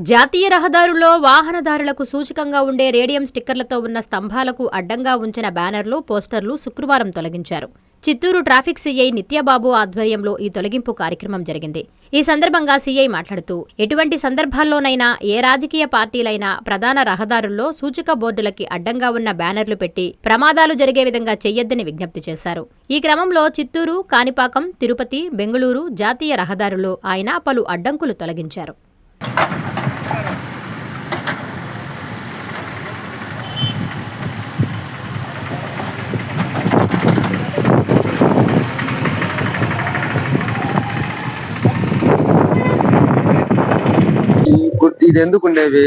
జాతీయ రహదారుల్లో వాహనదారులకు సూచకంగా ఉండే రేడియం స్టిక్కర్లతో ఉన్న స్తంభాలకు అడ్డంగా ఉంచిన బ్యానర్లు, పోస్టర్లు శుక్రవారం తొలగించారు. చిత్తూరు ట్రాఫిక్ సీఐ నిత్యబాబు ఆధ్వర్యంలో ఈ తొలగింపు కార్యక్రమం జరిగింది. ఈ సందర్భంగా సీఐ మాట్లాడుతూ, ఎటువంటి సందర్భాల్లోనైనా ఏ రాజకీయ పార్టీలైనా ప్రధాన రహదారుల్లో సూచిక బోర్డులకి అడ్డంగా ఉన్న బ్యానర్లు పెట్టి ప్రమాదాలు జరిగే విధంగా చెయ్యొద్దని విజ్ఞప్తి చేశారు. ఈ క్రమంలో చిత్తూరు, కాణిపాకం, తిరుపతి, బెంగుళూరు జాతీయ రహదారుల్లో ఆయన పలు అడ్డంకులు తొలగించారు. ఇది ఎందుకుండేవి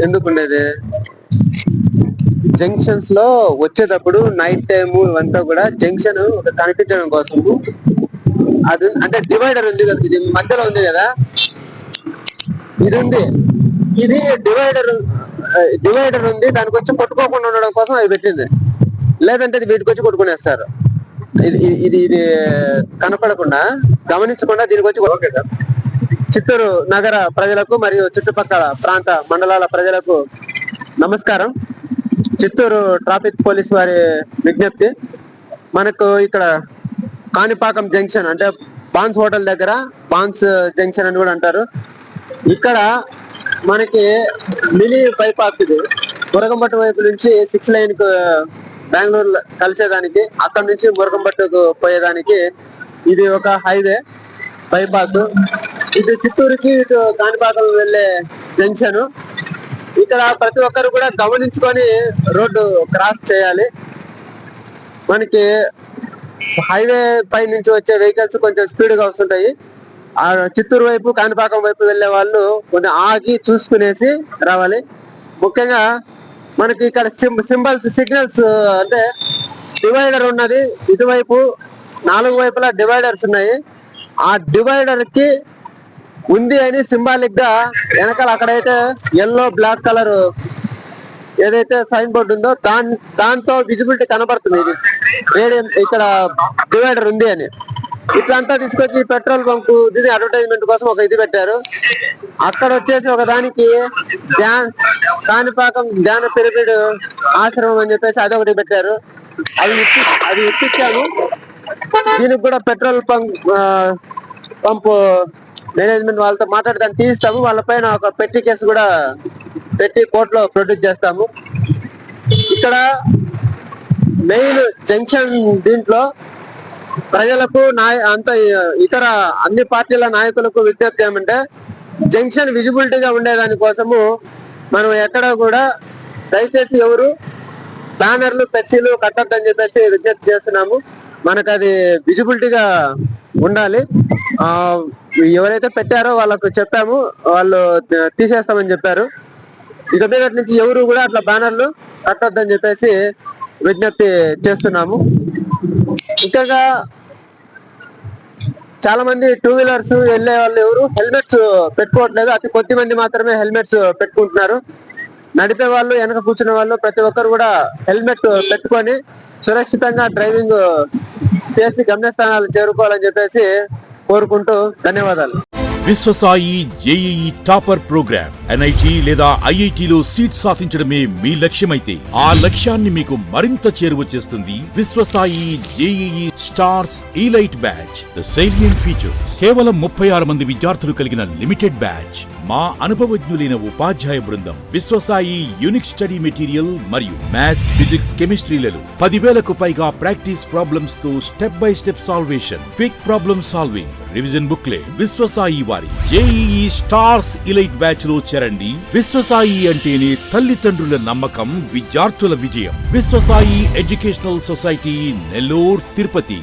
ఎందుకుండేది జంక్షన్స్ లో వచ్చేటప్పుడు నైట్ టైమ్ ఇవంతా కూడా జంక్షన్ కనిపించడం కోసం అది అంటే డివైడర్ ఉంది కదా, ఇది మధ్యలో ఉంది కదా, ఇది ఉంది, ఇది డివైడర్ ఉంది, దానికి వచ్చి కొట్టుకోకుండా ఉండడం కోసం అవి పెట్టింది. లేదంటే వీటికి వచ్చి కొట్టుకునేస్తారు. ఇది కనపడకుండా గమనించకుండా దీనికి వచ్చి. Okay sir. చిత్తూరు నగర ప్రజలకు మరియు చుట్టుపక్కల ప్రాంత మండలాల ప్రజలకు నమస్కారం. చిత్తూరు ట్రాఫిక్ పోలీస్ వారి విజ్ఞప్తి, మనకు ఇక్కడ కాణిపాకం జంక్షన్ అంటే బాన్స్ హోటల్ దగ్గర బాన్స్ జంక్షన్ అని కూడా అంటారు. ఇక్కడ మనకి మినీ బైపాస్, ఇది మురగంపట్టు వైపు నుంచి 6 లైన్ కు బెంగళూరు కలిసేదానికి, అక్కడ నుంచి మురగంపట్టుకు పోయేదానికి ఇది ఒక హైవే బైపాస్. ఇటు చిత్తూరుకి ఇటు కాణిపాకం వెళ్లే జంక్షన్. ఇక్కడ ప్రతి ఒక్కరు కూడా గమనించుకొని రోడ్డు క్రాస్ చేయాలి. మనకి హైవే పై నుంచి వచ్చే వెహికల్స్ కొంచెం స్పీడ్ గా వస్తుంటాయి. ఆ చిత్తూరు వైపు కాణిపాకం వైపు వెళ్లే వాళ్ళు కొంచెం ఆగి చూసుకునేసి రావాలి. ముఖ్యంగా మనకి ఇక్కడ సిగ్నల్స్ అంటే డివైడర్ ఉన్నది, ఇటువైపు 4 వైపులా డివైడర్స్ ఉన్నాయి. ఆ డివైడర్ కి ఉంది అని సింబాలిక్ గా వెనకాల అక్కడైతే ఎల్లో బ్లాక్ కలర్ ఏదైతే సైన్ బోర్డు ఉందో దాంతో విజిబిలిటీ కనబడుతుంది. ఇది రేడియం ఇక్కడ డివైడర్ ఉంది అని. ఇట్లంతా తీసుకొచ్చి పెట్రోల్ బంక్ దీని అడ్వర్టైజ్మెంట్ కోసం ఒక ఇది పెట్టారు. అక్కడ వచ్చేసి ఒక దానికి కాణిపాకం ధ్యాన పిరమిడ్ ఆశ్రమం అని చెప్పేసి అదొకటి పెట్టారు. అది ఇప్పించాము. దీనికి కూడా పెట్రోల్ పంపు మేనేజ్మెంట్ వాళ్ళతో మాట్లాడి దాన్ని తీస్తాము. వాళ్ళ పైన ఒక పెట్టి కేసు కూడా పెట్టి కోర్టులో ప్రొడ్యూస్ చేస్తాము. ఇక్కడ మెయిన్ జంక్షన్ దీంట్లో ప్రజలకు ఇతర అన్ని పార్టీల నాయకులకు విజ్ఞప్తి ఏమంటే, జంక్షన్ విజిబిలిటీగా ఉండేదాని కోసము మనం ఎక్కడ కూడా దయచేసి ఎవరు బ్యానర్లు, ఫ్లెక్సీలు కట్టొద్దని చెప్పేసి విజ్ఞప్తి చేస్తున్నాము. మనకు అది విజిబిలిటీగా ఉండాలి. ఎవరైతే పెట్టారో వాళ్ళకు చెప్పాము, వాళ్ళు తీసేస్తామని చెప్పారు. ఇక మీద నుంచి ఎవరు కూడా అట్లా బ్యానర్లు కట్టొద్దని చెప్పేసి విజ్ఞప్తి చేస్తున్నాము. ఇంకా చాలా మంది 2 వీలర్స్ వెళ్ళే వాళ్ళు ఎవరు హెల్మెట్స్ పెట్టుకోవట్లేదు. అతి కొద్ది మంది మాత్రమే హెల్మెట్స్ పెట్టుకుంటున్నారు. నడిపే వాళ్ళు, వెనక కూర్చునే వాళ్ళు ప్రతి ఒక్కరు కూడా హెల్మెట్ పెట్టుకొని సురక్షితంగా డ్రైవింగ్ చేసి గమ్యస్థానాలు చేరుకోవాలని చెప్పేసి కోరుకుంటూ ధన్యవాదాలు. Vishwasai JEE topper program NIT లేదా ఐఐటిలో సీట్ సాధించడమే మీ లక్ష్యమైతే ఆ లక్ష్యాన్ని మీకు మరింత చేరువ చేస్తుంది Viswasai JEE stars elite batch. The salient feature, కేవలం 36 మంది విద్యార్థులు కలిగిన లిమిటెడ్ బ్యాచ్. మా అనుభవజ్ఞులైన ఉపాధ్యాయ బృందం, విశ్వసాయి యూనిక్ స్టడీ మెటీరియల్ మరియు మ్యాథ్స్, ఫిజిక్స్, కెమిస్ట్రీలలో 10,000కు పైగా ప్రాక్టీస్ ప్రాబ్లమ్స్ తో step by step salvation, quick problem solving, revision booklet. Viswasai వారి జేఈఈ స్టార్స్ ఇలైట్ బ్యాచ్ లో చేరండి. విశ్వసాయి అంటేనే తల్లిదండ్రుల నమ్మకం, విద్యార్థుల విజయం. Viswasai educational society, Nellore, Tirupati.